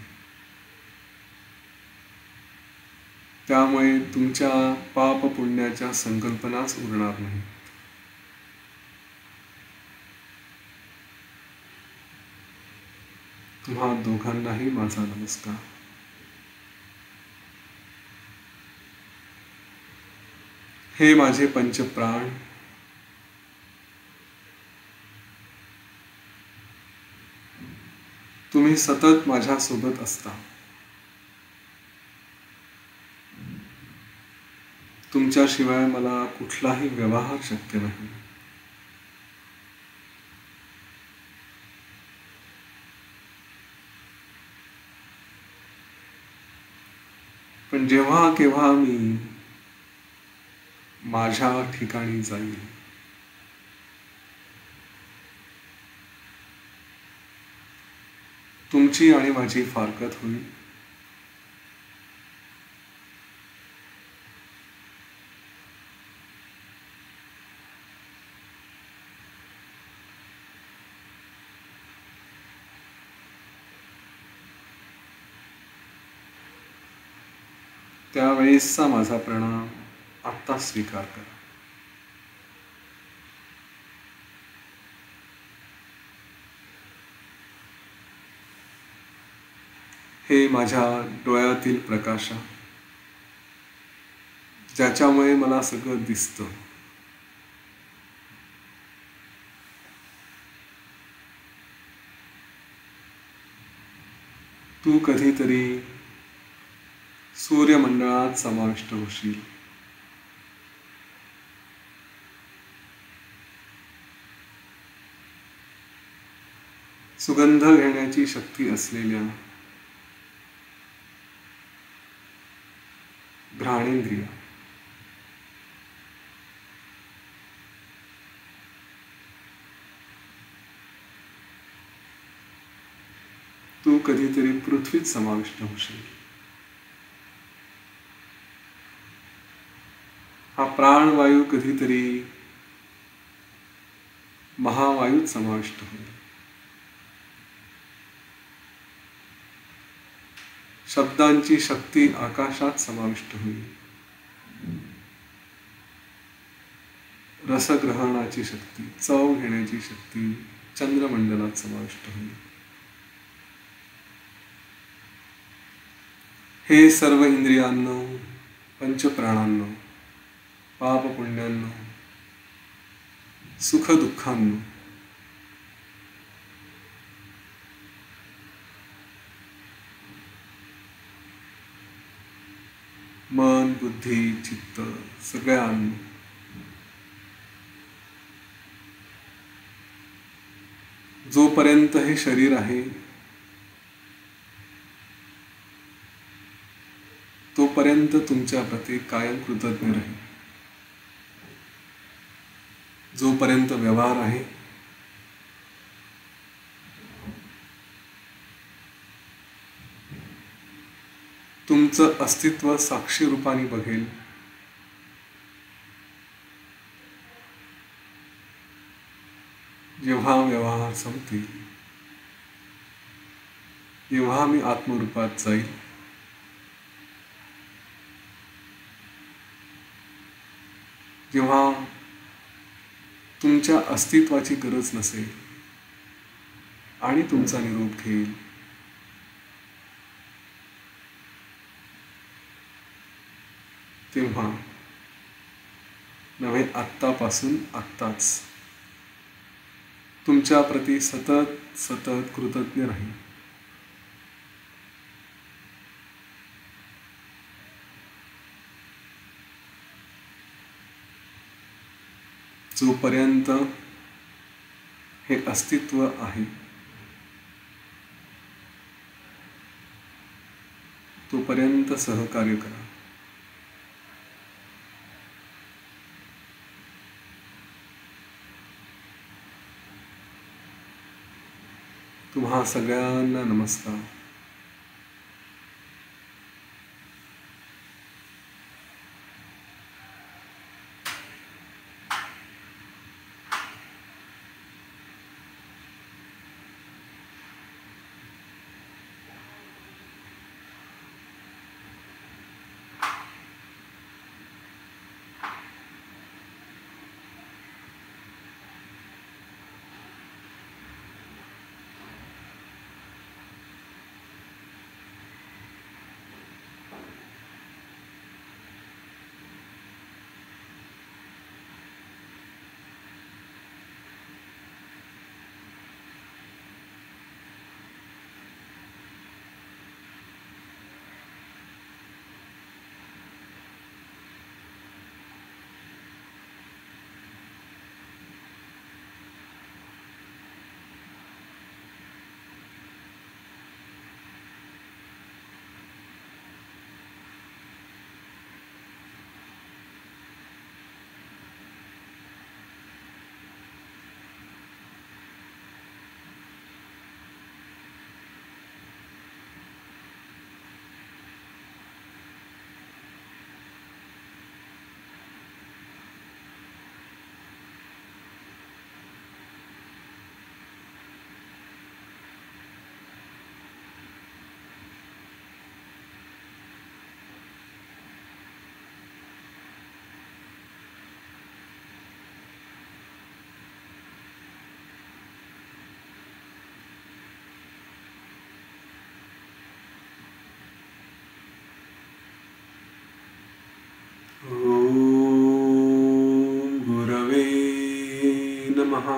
त्यामुळे तुमच्या पाप पुण्याच्या संकल्पनाच उरणार नाही. तुम्हा दोघांनाही माझा नमस्कार. हे माझे पंचप्राण, तुम्ही सतत माझ्यासोबत असता. तुमच्याशिवाय मला कुठलाही व्यवहार शक्य नाही. पण जेव्हा केव्हा मी माझ्या ठिकाणी जाईल, तुमची आणि माझी फारकत होईल. त्यावेळेसचा माझा प्रणाम आत्ता स्वीकार करा. हे माझ्या डोळ्यातील प्रकाशा, ज्याच्यामुळे मला सगळं दिसतं. तू कधीतरी सूर्यमंडळात समाविष्ट होशील. सुगंध घेण्याची शक्ती असलेल्या घ्राणेंद्रिय, तू कधीतरी पृथ्वीत समाविष्ट होशील. हा प्राणवायू कधीतरी महावायूत समाविष्ट होईल. शब्दांची शक्ती आकाशात समाविष्ट होईल. रसग्रहणाची शक्ती, चव घेण्याची शक्ती चंद्रमंडलात समाविष्ट होईल. हे सर्व इंद्रियांनो, पंचप्राणांनो, पाप पुण्यांनो, सुख दुःखांनो, मन, बुद्धी, चित्त सगळ्यांनो जोपर्यंत हे शरीर आहे तोपर्यंत तुमच्या प्रती कायम कृतज्ञ राहील. जोपर्यंत व्यवहार आहे तुमचं अस्तित्व साक्षी रूपाने बघेल. जेव्हा व्यवहार संपतील तेव्हा मी आत्मरूपात जाईल. जेव्हा तुमच्या अस्तित्वाची गरज नसेल आणि तुमचा निरोप घेईल, तेव्हा नव्हे आत्तापासून आत्ताच तुमच्या प्रती सतत सतत कृतज्ञ राहील. जोपर्यंत हे अस्तित्व आहे तोपर्यंत सहकार्य करा. तुम्हा सगळ्यांना नमस्कार. ओम गुरवे नमः.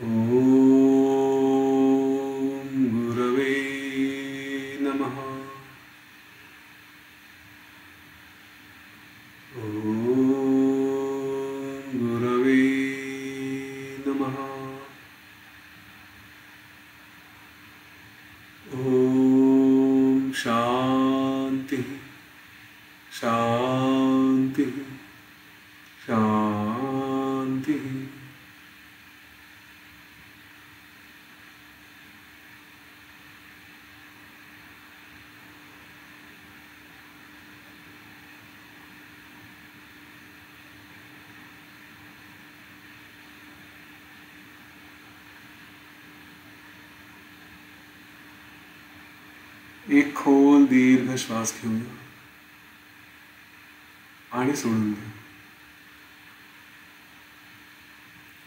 ओम गुरवे नमः. ओम गुरवे नमः. ओम शांति शांति शांति. एक खोल दीर्घ श्वास घेऊया. आणि सोडून दे.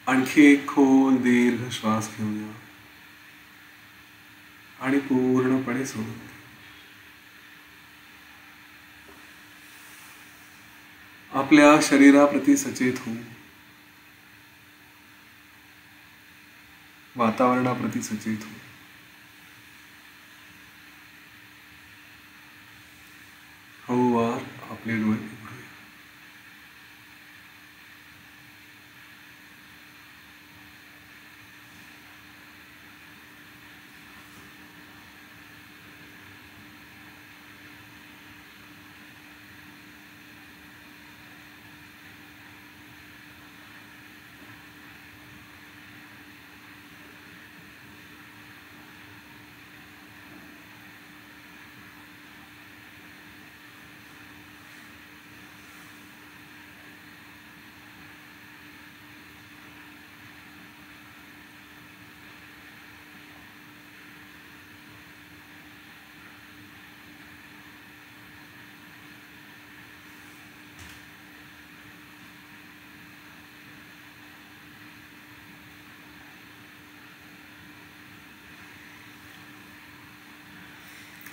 आणखी एक खोल दीर्घ श्वास घेऊया आणि पूर्णपणे सोडून दे. आपल्या शरीराप्रती सचेत होऊ, वातावरणाप्रती सचेत होऊ. हळूवार आपले डोळे उघडूया.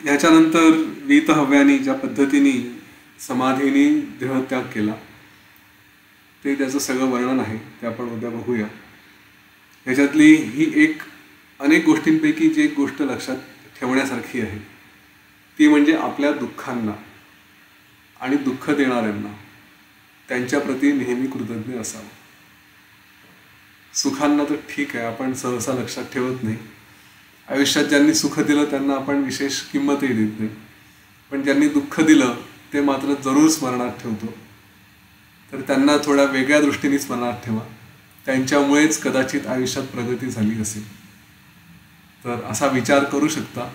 याच्यानंतर वीतहव्यानी ज्या पद्धतीने समाधीने देहत्याग केला ते त्याचं सगळं वर्णन आहे, ते आपण उद्या बघूया. ह्याच्यातली ही एक अनेक गोष्टींपैकी जी एक गोष्ट लक्षात ठेवण्यासारखी आहे ती म्हणजे आपल्या दुःखांना आणि दुःख देणाऱ्यांना त्यांच्याप्रती नेहमी कृतज्ञ असावं. सुखांना तर ठीक आहे, आपण सहसा लक्षात ठेवत नाही. आयुष्यात ज्यांनी सुख दिलं त्यांना आपण विशेष किंमतही देत नाही, पण ज्यांनी दुःख दिलं ते मात्र जरूर स्मरणात ठेवतो. तर त्यांना थोड्या वेगळ्या दृष्टीने स्मरणात ठेवा. त्यांच्यामुळेच कदाचित आयुष्यात प्रगती झाली असेल. तर असा विचार करू शकता.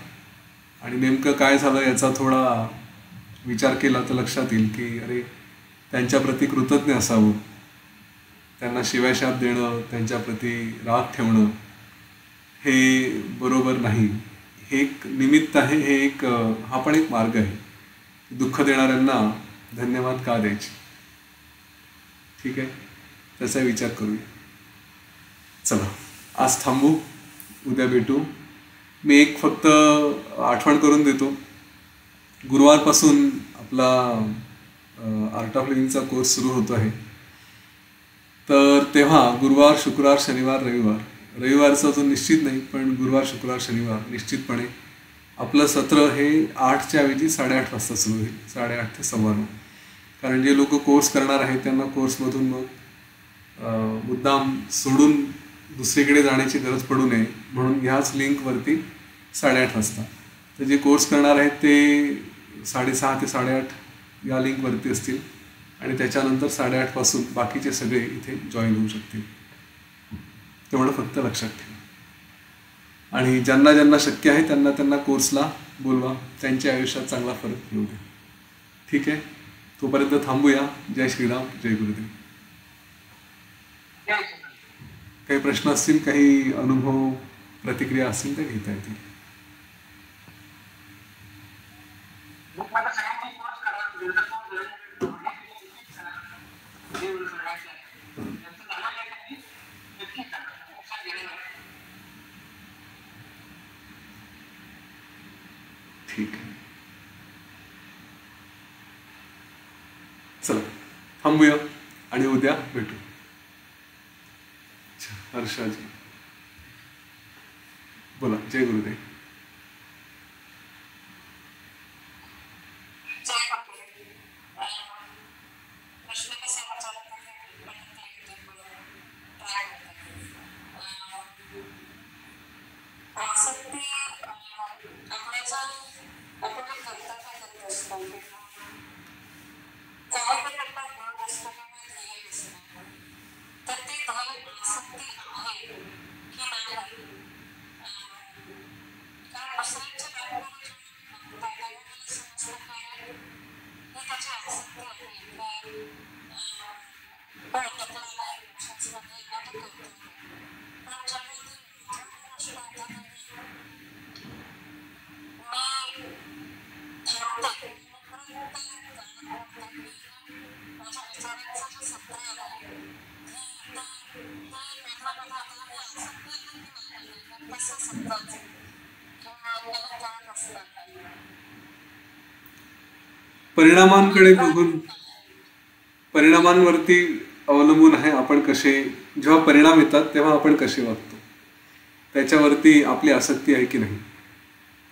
आणि नेमकं काय झालं याचा थोडा विचार केला तर लक्षात येईल की अरे त्यांच्याप्रती कृतज्ञ असावं. त्यांना शिव्याशाप देणं, त्यांच्याप्रती राग ठेवणं हे बरोबर नाही. हे एक निमित्त आहे, हे एक हा पण एक मार्ग आहे. दुःख देणाऱ्यांना धन्यवाद का द्यायचे. ठीक आहे, त्याचा विचार करूया. चला आज थांबू, उद्या भेटू. मी एक फक्त आठवण करून देतो, गुरुवारपासून आपला आर्ट ऑफ लिव्हिंगचा कोर्स सुरू होतो आहे. तर तेव्हा गुरुवार, शुक्रवार, शनिवार, रविवारचा अजून निश्चित नाही, पण गुरुवार, शुक्रवार, शनिवार निश्चितपणे आपलं सत्र हे 8च्या ऐवजी 8:30 वाजता सुरू होईल. 8:30 ते 9:15. कारण जे लोक कोर्स करणार आहेत त्यांना कोर्समधून मग मुद्दाम सोडून दुसरीकडे जाण्याची गरज पडू नये म्हणून ह्याच लिंकवरती 8:30 वाजता. तर जे कोर्स करणार आहेत ते 6:30 ते 8:30 या लिंकवरती असतील आणि त्याच्यानंतर 8:30 पासून बाकीचे सगळे इथे जॉईन होऊ शकतील. तेवढं फक्त लक्षात ठेवा. आणि ज्यांना ज्यांना शक्य आहे त्यांना त्यांना कोर्सला बोलवा, त्यांच्या आयुष्यात चांगला फरक येऊ द्या. ठीक आहे, तोपर्यंत थांबूया. जय श्रीराम, जय गुरुदेव. काही प्रश्न असतील, काही अनुभव, प्रतिक्रिया असतील तर घेता येतील. ठीक आहे, चला थांबूया आणि उद्या भेटू. हर्षाजी बोला. जय गुरुदेव. परिणामांकडे बघून परिणामांवरती अवलंबून आहे आपण कसे, जेव्हा परिणाम येतात तेव्हा आपण कसे वागतो त्याच्यावरती आपली आसक्ती आहे की नाही.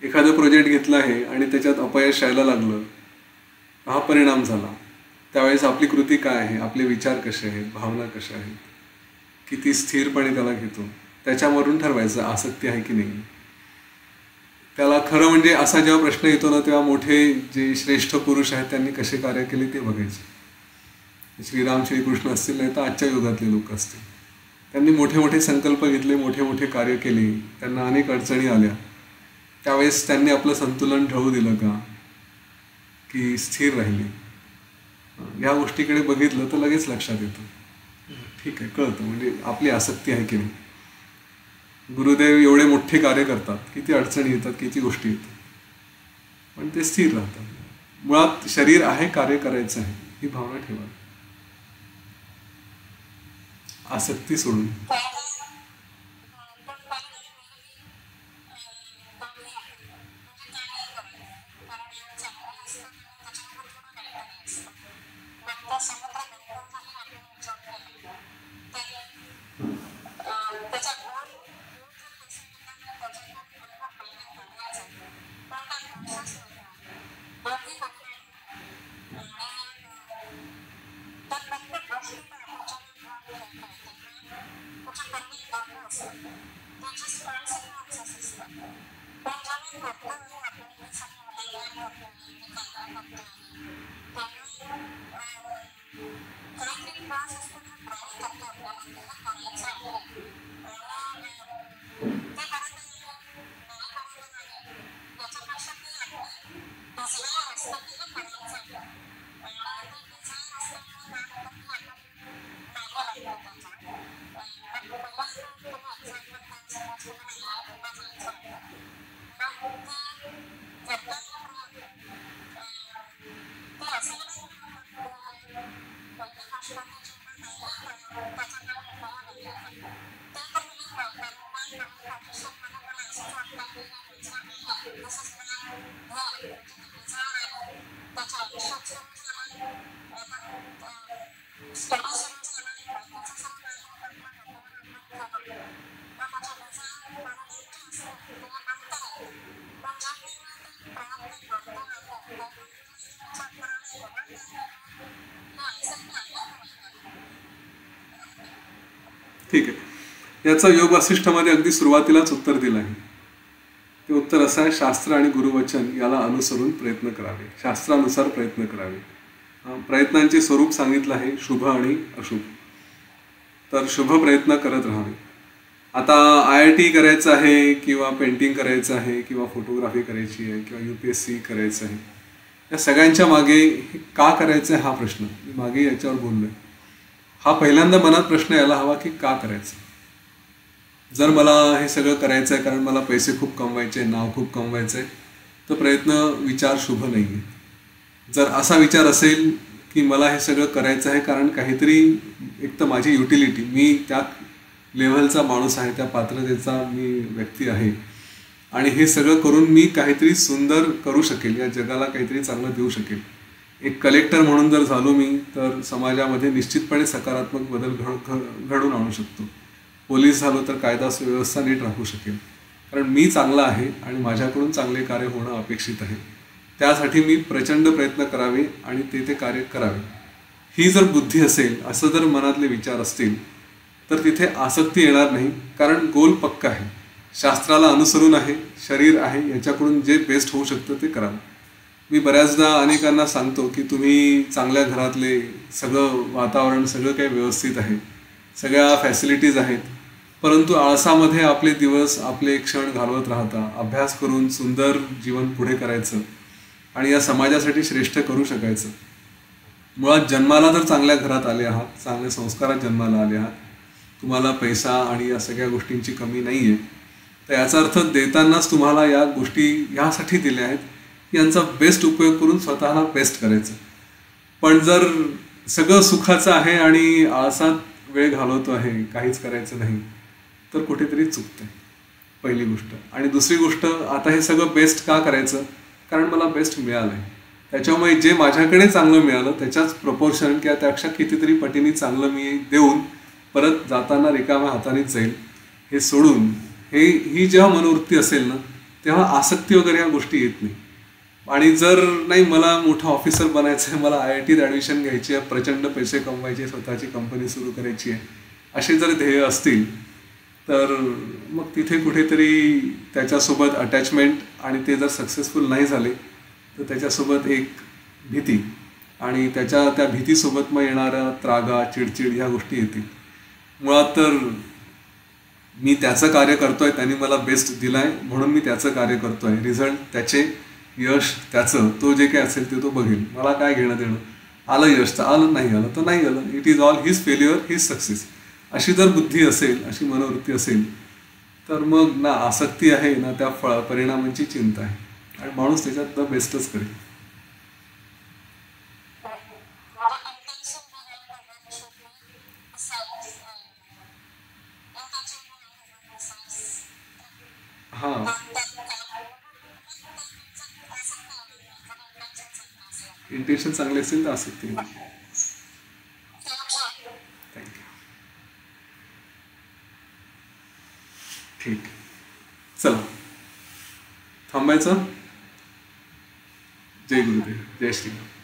एखादं प्रोजेक्ट घेतलं आहे आणि त्याच्यात अपयश यायला लागलं, हा परिणाम झाला, त्यावेळेस आपली कृती काय आहे, आपले विचार कसे आहेत, भावना कशा आहेत, किती स्थिरपणे त्याला घेतो, त्याच्यावरून ठरवायचं आसक्ती आहे की नाही. त्याला खरं म्हणजे असा जेव्हा प्रश्न येतो ना, तेव्हा मोठे जे श्रेष्ठ पुरुष आहेत त्यांनी कसे कार्य केले ते बघायचे. श्रीराम श्रीकृष्ण असतील, नाही तर आजच्या युगातले लोक असतील, त्यांनी मोठे मोठे संकल्प घेतले, मोठे मोठे कार्य केले, त्यांना अनेक अडचणी आल्या, त्यावेळेस त्यांनी आपलं संतुलन ठेवू दिलं का, की स्थिर राहिले. या गोष्टीकडे बघितलं तर लगेच लक्षात येतं, ठीक आहे, कळतं म्हणजे आपली आसक्ती आहे की नाही. गुरुदेव एवढे मोठे कार्य करतात, किती अडचणी येतात, किती गोष्टी येतात, पण ते स्थिर राहतात. मुळात शरीर आहे, कार्य करायचं आहे, ही भावना ठेवा, आसक्ती सोडून. ठीक आहे, याचं योग वासिष्ठामध्ये अगदी सुरुवातीलाच उत्तर दिलं आहे. ते उत्तर असं आहे, शास्त्र आणि गुरुवचन याला अनुसरून प्रयत्न करावे, शास्त्रानुसार प्रयत्न करावे. प्रयत्नांचे स्वरूप सांगितलं आहे, शुभ आणि अशुभ. तर शुभ प्रयत्न करत राहावे. आता IIT करायचं आहे किंवा पेंटिंग करायचं आहे किंवा फोटोग्राफी करायची आहे किंवा UPSC करायचं आहे, या सगळ्यांच्या मागे का करायचं आहे हा प्रश्न मी मागे याच्यावर बोललोय. हा पहिल्यांदा मनात प्रश्न यायला हवा की का करायचं. जर मला हे सगळं करायचं आहे कारण मला पैसे खूप कमवायचे, नाव खूप कमवायचं आहे, तर प्रयत्न विचार शुभ नाही आहे. जर असा विचार असेल की मला हे सगळं करायचं आहे कारण काहीतरी एक तर माझी युटिलिटी, मी त्या लेव्हलचा माणूस आहे, त्या पात्रतेचा मी व्यक्ती आहे आणि हे सगळं करून मी काहीतरी सुंदर करू शकेल, या जगाला काहीतरी चांगलं देऊ शकेल. एक कलेक्टर म्हणून जर झालो मी तर समाजामध्ये निश्चितपणे सकारात्मक बदल घडून आणू शकतो. पोलीस झालो तर कायदा सुव्यवस्था नीट राखू शकेल, कारण मी चांगला आहे आणि माझ्याकडून चांगले कार्य होणं अपेक्षित आहे. त्यासाठी मी प्रचंड प्रयत्न करावे आणि ते कार्य करावे. ही जर बुद्धी असेल, असं जर मनातले विचार असतील, तर तिथे आसक्ती येणार नाही, कारण गोल पक्का आहे, शास्त्राला अनुसरून आहे, शरीर आहे, याच्याकडून जे बेस्ट होऊ शकतं ते करावं. मी बऱ्याचदा अनेकांना सांगतो की तुम्ही चांगल्या घरातले, सगळं वातावरण सगळं काही व्यवस्थित आहे, सगळ्या फॅसिलिटीज आहेत, परंतु आळसामध्ये आपले दिवस, आपले क्षण घालवत राहता. अभ्यास करून सुंदर जीवन पुढे करायचं आणि या समाजासाठी श्रेष्ठ करू शकायचं. मुळात जन्माला जर चांगल्या घरात आले आहात, चांगल्या संस्कारात जन्माला आले आहात, तुम्हाला पैसा आणि या सगळ्या गोष्टींची कमी नाही आहे, तर याचा अर्थ देतानाच तुम्हाला या गोष्टी यासाठी दिल्या आहेत यांचा बेस्ट उपयोग करून स्वतःला बेस्ट करायचं. पण जर सगळं सुखाचं आहे आणि आळसात वेळ घालवतो आहे, काहीच करायचं नाही, तर कुठेतरी चुकतंय. पहिली गोष्ट. आणि दुसरी गोष्ट, आता हे सगळं बेस्ट का करायचं? कारण मला बेस्ट मिळालंय. त्याच्यामुळे जे माझ्याकडे चांगलं मिळालं त्याच्याच प्रपोर्शन किंवा त्यापेक्षा कितीतरी पटीने चांगलं मी देऊन परत जाताना रिकाम्या हातानेच जाईल. हे सोडून ही जेव्हा मनोवृत्ती असेल ना, तेव्हा आसक्ती वगैरे ह्या गोष्टी येत नाही. आणि जर नाही मला मोठा ऑफिसर बनायचं आहे, मला IITत ॲडमिशन घ्यायची आहे, प्रचंड पैसे कमवायचे, स्वतःची कंपनी सुरू करायची आहे, असे जर ध्येय असतील तर मग तिथे कुठेतरी त्याच्यासोबत अटॅचमेंट आणि ते जर सक्सेसफुल नाही झाले तर त्याच्यासोबत एक भीती आणि त्या भीतीसोबत मग येणारा त्रागा, चिडचिड ह्या गोष्टी येतील. मुळात तर मी त्याचं कार्य करतोय, त्यांनी मला बेस्ट दिलाय म्हणून मी त्याचं कार्य करतोय. रिझल्ट त्याचे, यश त्याचं, तो जे काही असेल ते तो बघेल, मला काय घेणं देणं. आलं यश तर आलं, नाही आलं तर नाही आलं. It is all his failure, his success. अशी जर बुद्धी असेल, अशी मनोवृत्ती असेल तर मग ना आसक्ती आहे ना त्या परिणामांची चिंता आहे आणि माणूस त्याच्यात द बेस्टच करेल. हां, इंटेन्शन चांगले असेल तर आसक्ती नाही. थँक्यू. ठीक. चला थांबायचं. जय गुरुदेव, जय श्रीराम.